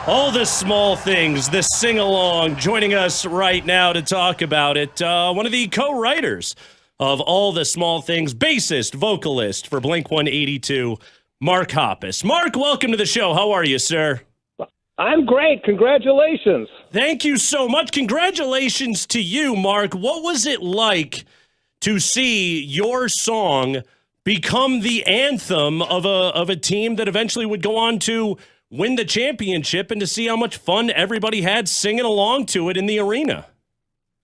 All the small things, the sing-along, joining us right now to talk about it. One of the co-writers of All the Small Things, bassist, vocalist for Blink-182, Mark Hoppus. Mark, welcome to the show. How are you, sir? I'm great. Congratulations. Thank you so much. Congratulations to you, Mark. What was it like to see your song become the anthem of a team that eventually would go on to win the championship, and to see how much fun everybody had singing along to it in the arena?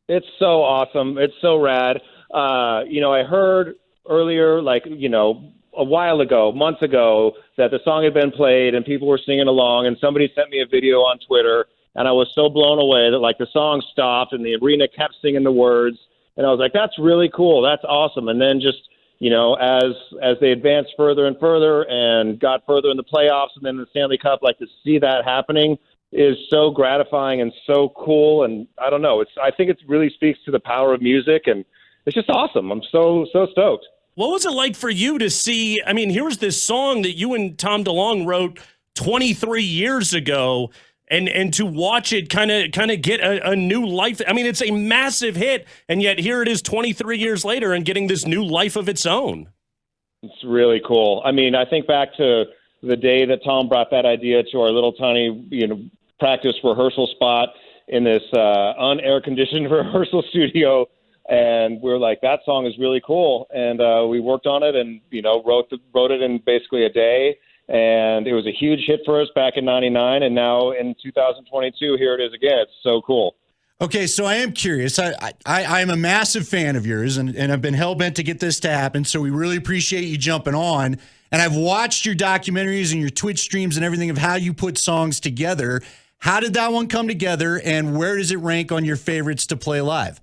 It's so awesome. It's so rad. I heard earlier, a while ago, months ago, that the song had been played and people were singing along, and somebody sent me a video on Twitter, and I was so blown away that the song stopped and the arena kept singing the words, and I was like, that's really cool. That's awesome. And then just as they advanced further and further and got further in the playoffs and then the Stanley Cup, to see that happening is so gratifying and so cool. And I don't know, I think it really speaks to the power of music, and it's just awesome. I'm so stoked. What was it like for you to see? I mean, here was this song that you and Tom DeLonge wrote 23 years ago, and to watch it kind of get a new life. I mean, it's a massive hit, and yet here it is 23 years later and getting this new life of its own. It's really cool. I mean, I think back to the day that Tom brought that idea to our little tiny, practice rehearsal spot in this un-air conditioned rehearsal studio. And we were like, that song is really cool. And we worked on it and, wrote it in basically a day. And it was a huge hit for us back in 99. And now in 2022, here it is again. It's so cool. Okay, so I am curious. I'm a massive fan of yours, and I've been hell-bent to get this to happen, so we really appreciate you jumping on. And I've watched your documentaries and your Twitch streams and everything of how you put songs together. How did that one come together, and where does it rank on your favorites to play live?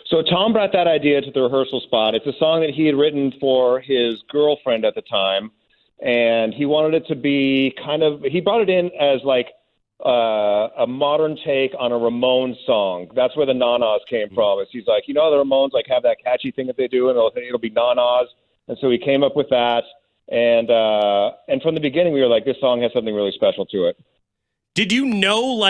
So Tom brought that idea to the rehearsal spot. It's a song that he had written for his girlfriend at the time, and he wanted it to be he brought it in as a modern take on a Ramones song. That's where the na-nas came from. He's like, the Ramones have that catchy thing that they do, and it'll be na-nas. And so he came up with that. And from the beginning, we were like, this song has something really special to it. Did you know,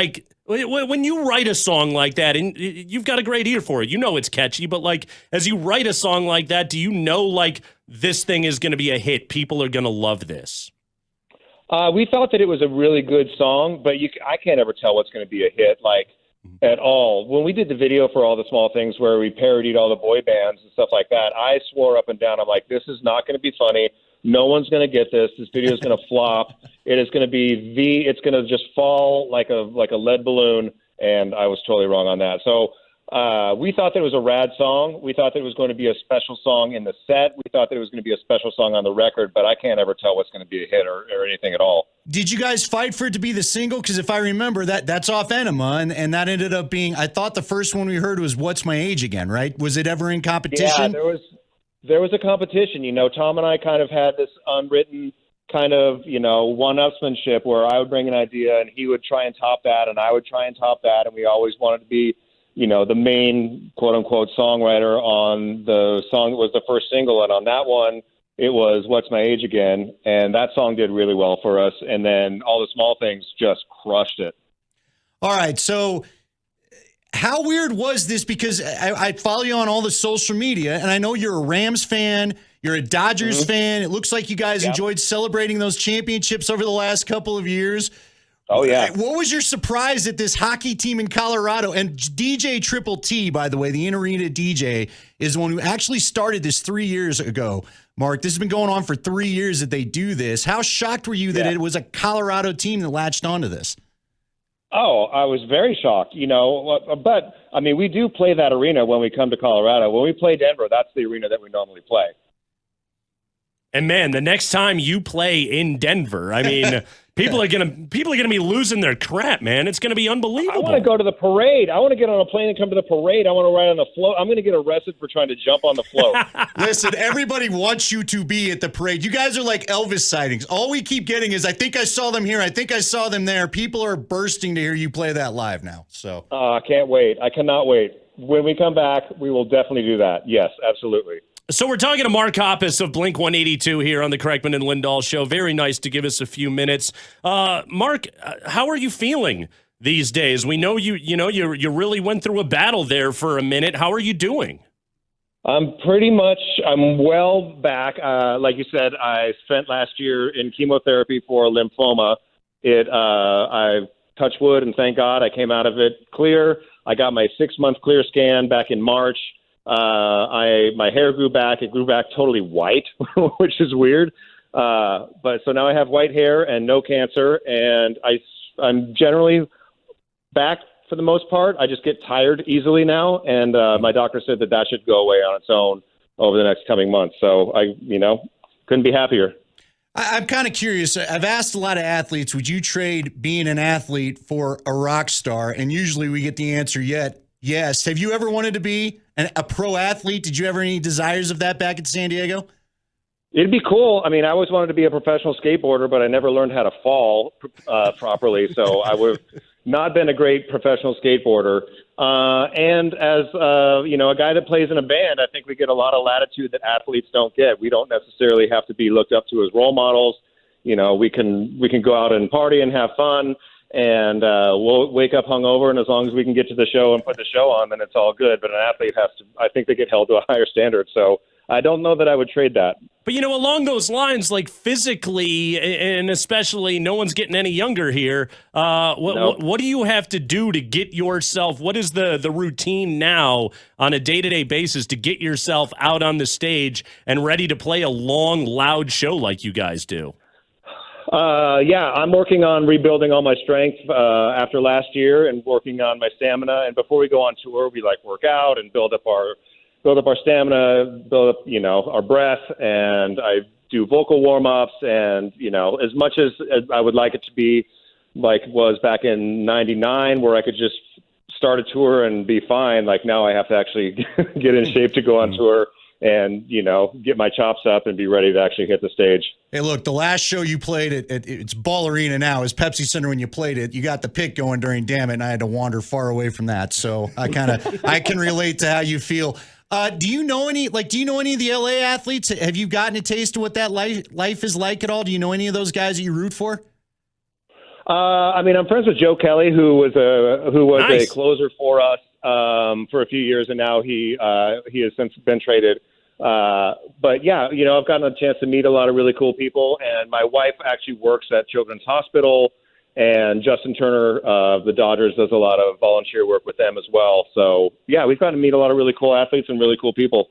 when you write a song like that, and you've got a great ear for it, it's catchy, but as you write a song like that, do you know this thing is going to be a hit? People are going to love this. We thought that it was a really good song, but I can't ever tell what's going to be a hit, at all. When we did the video for All the Small Things where we parodied all the boy bands and stuff like that, I swore up and down, I'm like, this is not going to be funny. No one's going to get this. This video is going to flop. It is going to be it's going to just fall like a lead balloon, and I was totally wrong on that. So we thought that it was a rad song. We thought that it was going to be a special song in the set. We thought that it was going to be a special song on the record, but I can't ever tell what's going to be a hit or anything at all. Did you guys fight for it to be the single? Because if I remember, that's off Enema, and that ended up being, I thought the first one we heard was What's My Age Again, right? Was it ever in competition? Yeah, there was a competition. Tom and I kind of had this unwritten kind of, one-upsmanship where I would bring an idea and he would try and top that and I would try and top that, and we always wanted to be the main quote-unquote songwriter on the song that was the first single. And on that one, it was What's My Age Again. And that song did really well for us. And then All the Small Things just crushed it. All right. So how weird was this? Because I follow you on all the social media, and I know you're a Rams fan. You're a Dodgers fan. It looks like you guys enjoyed celebrating those championships over the last couple of years. Oh, yeah. What was your surprise that this hockey team in Colorado, and DJ Triple T, by the way, the in-arena DJ, is the one who actually started this 3 years ago. Mark, this has been going on for 3 years that they do this. How shocked were you that it was a Colorado team that latched onto this? Oh, I was very shocked, but, I mean, we do play that arena when we come to Colorado. When we play Denver, that's the arena that we normally play. And man, the next time you play in Denver, I mean, people are gonna be losing their crap, man. It's gonna be unbelievable. I want to go to the parade. I want to get on a plane and come to the parade. I want to ride on the float. I'm going to get arrested for trying to jump on the float. Listen, everybody wants you to be at the parade. You guys are like Elvis sightings. All we keep getting is, I think I saw them here. I think I saw them there. People are bursting to hear you play that live now. So I can't wait. I cannot wait. When we come back, we will definitely do that. Yes, absolutely. So we're talking to Mark Hoppus of Blink 182 here on the Kreckman and Lindahl Show. Very nice to give us a few minutes. Mark, how are you feeling these days? We know you really went through a battle there for a minute. How are you doing? I'm well back. Like you said, I spent last year in chemotherapy for lymphoma. I touched wood and thank God I came out of it clear. I got my 6-month clear scan back in March. My hair grew back. It grew back totally white, which is weird. But so now I have white hair and no cancer, and I'm generally back for the most part. I just get tired easily now, and my doctor said that should go away on its own over the next coming months. So I couldn't be happier. I'm kind of curious. I've asked a lot of athletes, would you trade being an athlete for a rock star? And usually we get the answer yes. Have you ever wanted to be a pro athlete? Did you ever any desires of that back in San Diego? It'd be cool. I mean, I always wanted to be a professional skateboarder, but I never learned how to fall properly. So I would have not been a great professional skateboarder. And as a guy that plays in a band, I think we get a lot of latitude that athletes don't get. We don't necessarily have to be looked up to as role models. We can go out and party and have fun, and we'll wake up hungover. And as long as we can get to the show and put the show on, then it's all good. But an athlete I think they get held to a higher standard. So I don't know that I would trade that. But, along those lines, like physically, and especially no one's getting any younger here, what do you have to do to get yourself, what is the routine now on a day-to-day basis to get yourself out on the stage and ready to play a long, loud show like you guys do? I'm working on rebuilding all my strength after last year and working on my stamina. And before we go on tour, we work out and build up our stamina, build up, our breath, and I do vocal warm-ups, and, as much as I would like it to be like it was back in 99 where I could just start a tour and be fine, now I have to actually get in shape to go on tour and, get my chops up and be ready to actually hit the stage. Hey, look, the last show you played it's Ball Arena now. It's Pepsi Center when you played it. You got the pit going during Damn It, and I had to wander far away from that. So I can relate to how you feel. Do you know any of the LA athletes? Have you gotten a taste of what that life is like at all? Do you know any of those guys that you root for? I'm friends with Joe Kelly, who was Nice. a closer for us for a few years, and now he has since been traded. But yeah, I've gotten a chance to meet a lot of really cool people, and my wife actually works at Children's Hospital, and Justin Turner of the Dodgers does a lot of volunteer work with them as well. So yeah, we've gotten to meet a lot of really cool athletes and really cool people.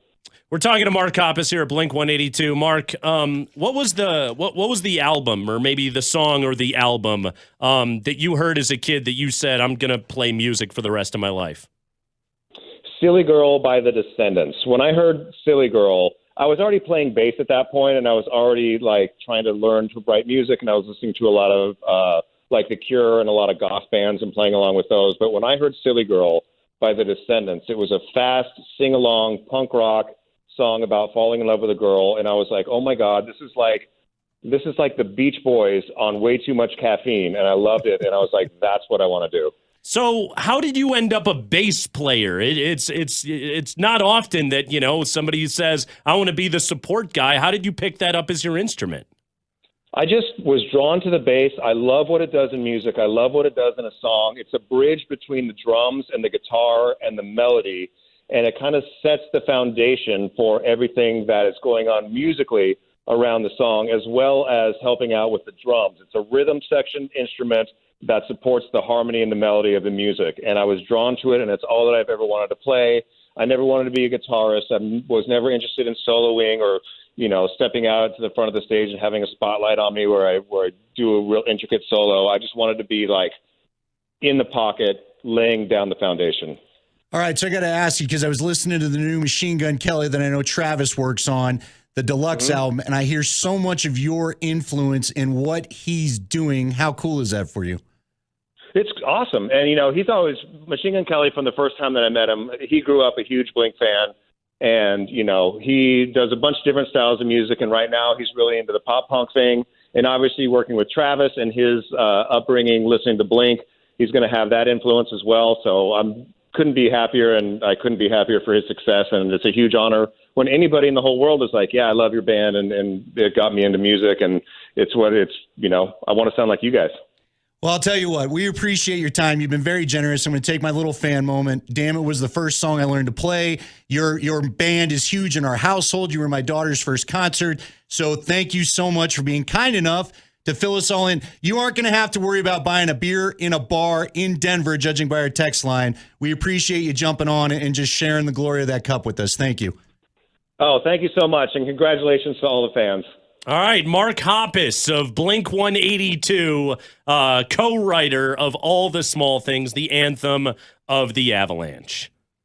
We're talking to Mark Hoppus here at Blink 182. Mark, what was the album, or maybe the song or the album that you heard as a kid that you said, I'm gonna play music for the rest of my life? Silly Girl by the Descendants. When I heard Silly Girl, I was already playing bass at that point, and I was already trying to learn to write music, and I was listening to a lot of The Cure and a lot of goth bands and playing along with those. But when I heard Silly Girl by the Descendants, it was a fast sing-along punk rock song about falling in love with a girl, and I was like, oh my God, this is like the Beach Boys on way too much caffeine, and I loved it, and I was like, that's what I want to do. So how did you end up a bass player? It's not often that, somebody says, I want to be the support guy. How did you pick that up as your instrument? I just was drawn to the bass. I love what it does in music. I love what it does in a song. It's a bridge between the drums and the guitar and the melody, and it kind of sets the foundation for everything that is going on musically around the song, as well as helping out with the drums. It's a rhythm section instrument that supports the harmony and the melody of the music, and I was drawn to it, and it's all that I've ever wanted to play. I never wanted to be a guitarist. I was never interested in soloing or stepping out to the front of the stage and having a spotlight on me where I do a real intricate solo. I just wanted to be in the pocket, laying down the foundation. All right, so I got to ask you, because I was listening to the new Machine Gun Kelly that I know Travis works on, the deluxe album, and I hear so much of your influence in what he's doing. How cool is that for you? It's awesome. And, he's always Machine Gun Kelly from the first time that I met him. He grew up a huge Blink fan. And, he does a bunch of different styles of music. And right now he's really into the pop punk thing. And obviously working with Travis and his upbringing, listening to Blink, he's going to have that influence as well. So couldn't be happier, and I couldn't be happier for his success. And it's a huge honor when anybody in the whole world is like, yeah, I love your band, and it got me into music, and it's what it's, I want to sound like you guys. Well, I'll tell you what, we appreciate your time. You've been very generous. I'm going to take my little fan moment. Damn It was the first song I learned to play. Your band is huge in our household. You were my daughter's first concert. So thank you so much for being kind enough to fill us all in. You aren't going to have to worry about buying a beer in a bar in Denver, judging by our text line. We appreciate you jumping on and just sharing the glory of that cup with us. Thank you. Oh, thank you so much, and congratulations to all the fans. All right, Mark Hoppus of Blink 182, co-writer of All the Small Things, the anthem of the Avalanche.